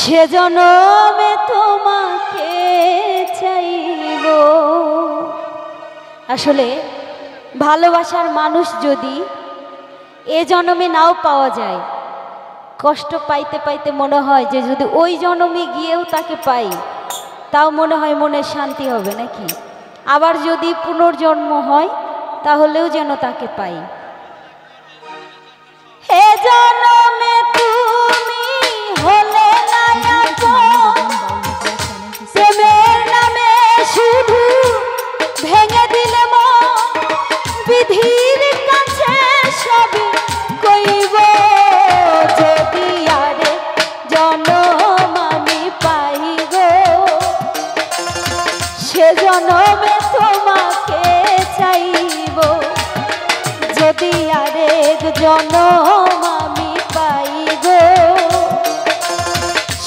সেজনমে তোমাকে চাইব। আসলে ভালোবাসার মানুষ যদি এ জন্মে নাও পাওয়া যায়, কষ্ট পাইতে পাইতে মনে হয় যে যদি ওই জন্মে গিয়েও তাকে পাই তাও মনে হয় মনের শান্তি হবে নাকি। আবার যদি পুনর্জন্ম হয় তাহলেও যেন তাকে পাই। হে জন্মে তুমি হলে না আপন, প্রেমের নামে শুধু ভেঙে দিলে মন, বিধির কাছে সবই কইব যদি আরে জনম আমি পাই গো, সে জনমে তোমাকে চাইব। যদি আরেক জনম আমি পাই গো,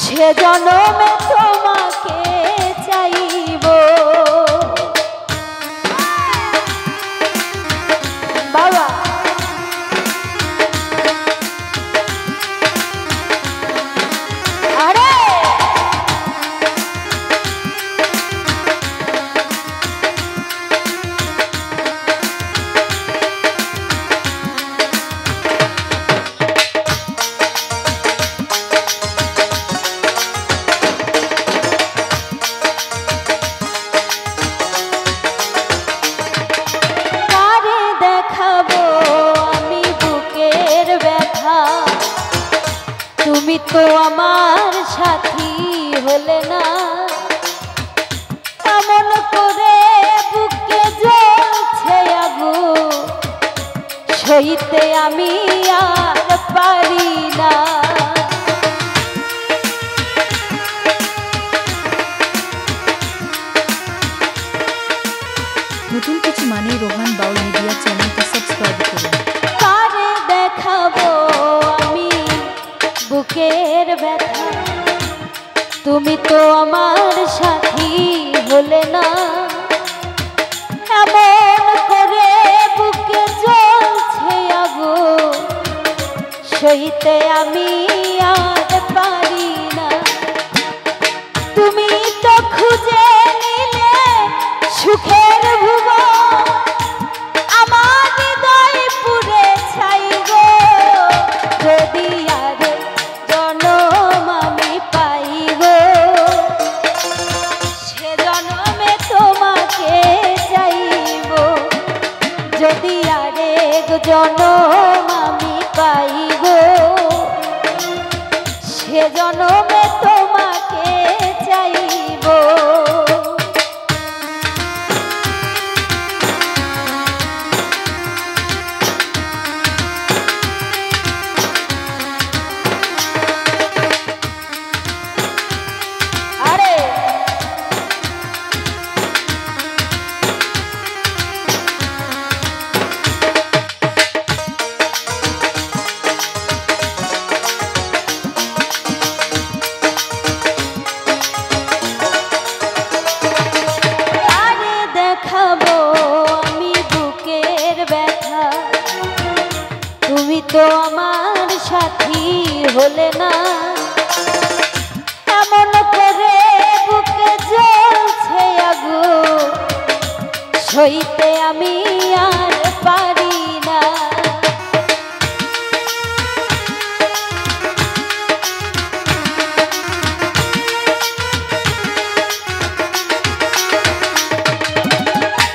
সে জনমে তোমাকে চাইব। বাবা আরে তুমি তো আমার সাথী হলে না, এমন করে বুকে জ্বলছে আগুন, সইতে আমি আর পারি না। নতুন কিছু মানে রোহান বাউল মিডিয়া চ্যানেলটি সাবস্ক্রাইব করুন। কারে দেখাবো আমি বুকের ব্যথা, তুমি তো আমার সাথী হলে না, এমন করে বুকে জ্বলছে আগুন, সইতে আমি আর পারি না। তুমি তো খুঁজে নিলে সুখের ভুবন, আমার হৃদয় পুরে ছাই গো, যদি আর জনম আমি পাই গো, সে জনমে তোমাকে চাইব। যদি আরেক জনম আমি পাই গো, সে জনমে তোমাকে চাইব। তুমি তো আমার সাথী হলে না, এমন করে বুকে জ্বলছে আগুন, সইতে আমি আর পারি না।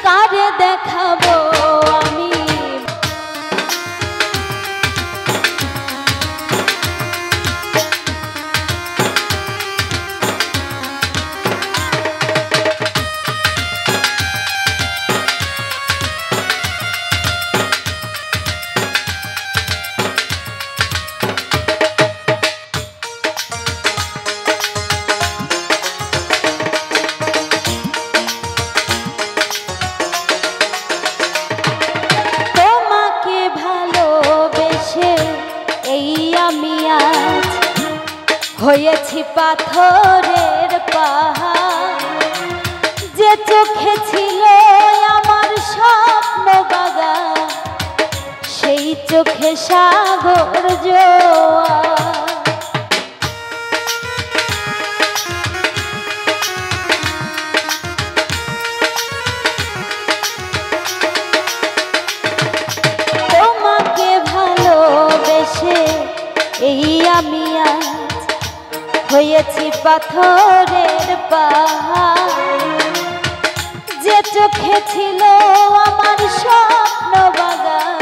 কারে দেখাবো আমি হয়েছি পাথরের পাহাড়, যে চোখে ছিল আমার স্বপ্ন বাগান, সেই চোখে সাগর জোয়ার। আমি আজ হয়েছি পাথরের পাহাড়, যে চোখে ছিল আমার স্বপ্ন বাগান,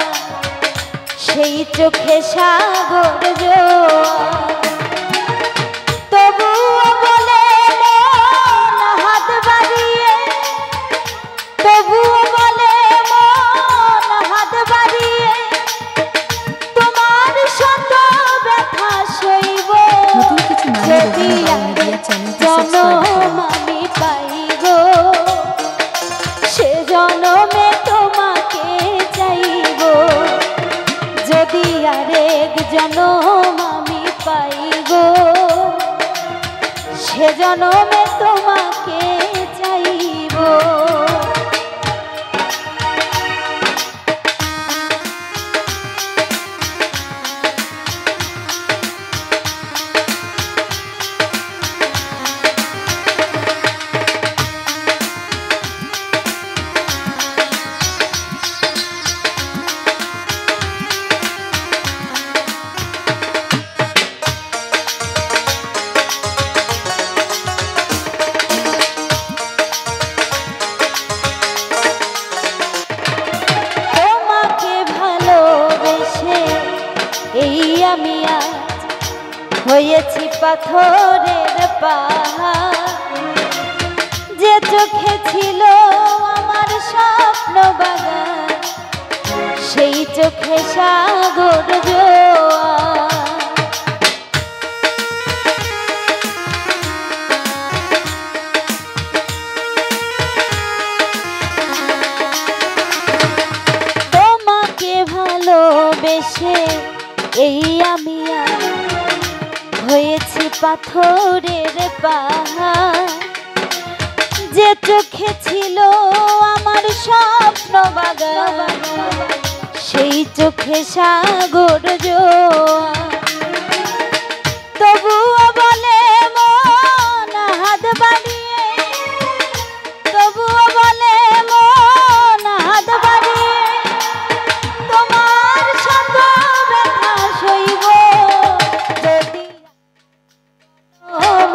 সেই চোখে সাগর জোয়ার। তবুও বলে মন হাত বাড়িয়ে, তবুও বলে মন হাত বাড়িয়ে, তোমার শত ব্যথা সইব নতুন কিছু নানি রোহান বাউল মিডিয়া চ্যানেলটি সাবস্ক্রাইব করুন। আমি পাইব, সে জনমে তোমাকে চাইব, যদি আরেক জনম আমি পাইব, সে জনমে তোমাকে চাইব। এই আমি আজ হয়েছি পাথরের পাহাড়, যে চোখে ছিল আমার স্বপ্ন বাগান, সেই চোখে সাগর জোয়ার। তোমাকে ভালোবেসে এই আমি হয়েছি পাথরের পাহাড়, যে চোখে ছিল আমার স্বপ্ন বাগান, সেই চোখে সাগর জোয়ার। তবুও বলে মন হাত বাড়িয়ে, তবুও বলে মন হাত বাড়িয়ে, তোমার শত ব্যথা সইব, যদি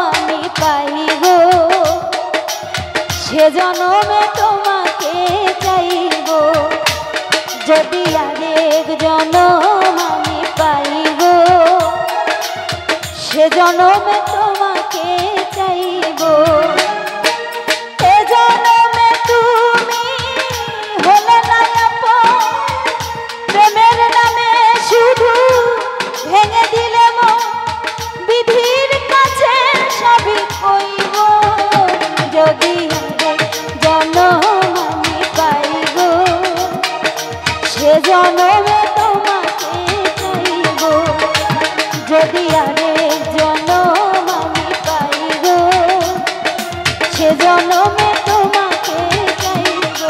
আমি পাইব, সে জনমে তোমাকে চাইব, যদি আরেক জনম আমি পাইব, সে জনমে তোমাকে চাইব। এ জনমে তুমি হলে না আপন, প্রেমের নামে শুধু ভেঙে দিলে মন, বিধির কাছে সবই কইব, যদি জনম আমি পাইব, সে জনমে তোমাকে চাইব, যদি আরেক জনম আমি পাইব, সে জনমে তোমাকে চাইব,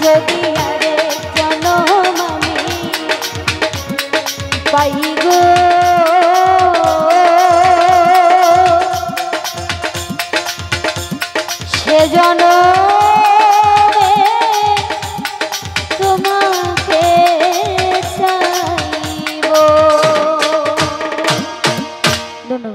যদি আরেক জনম আমি পাইব, সে জনমে তোমাকে চাইব। ধন্যবাদ।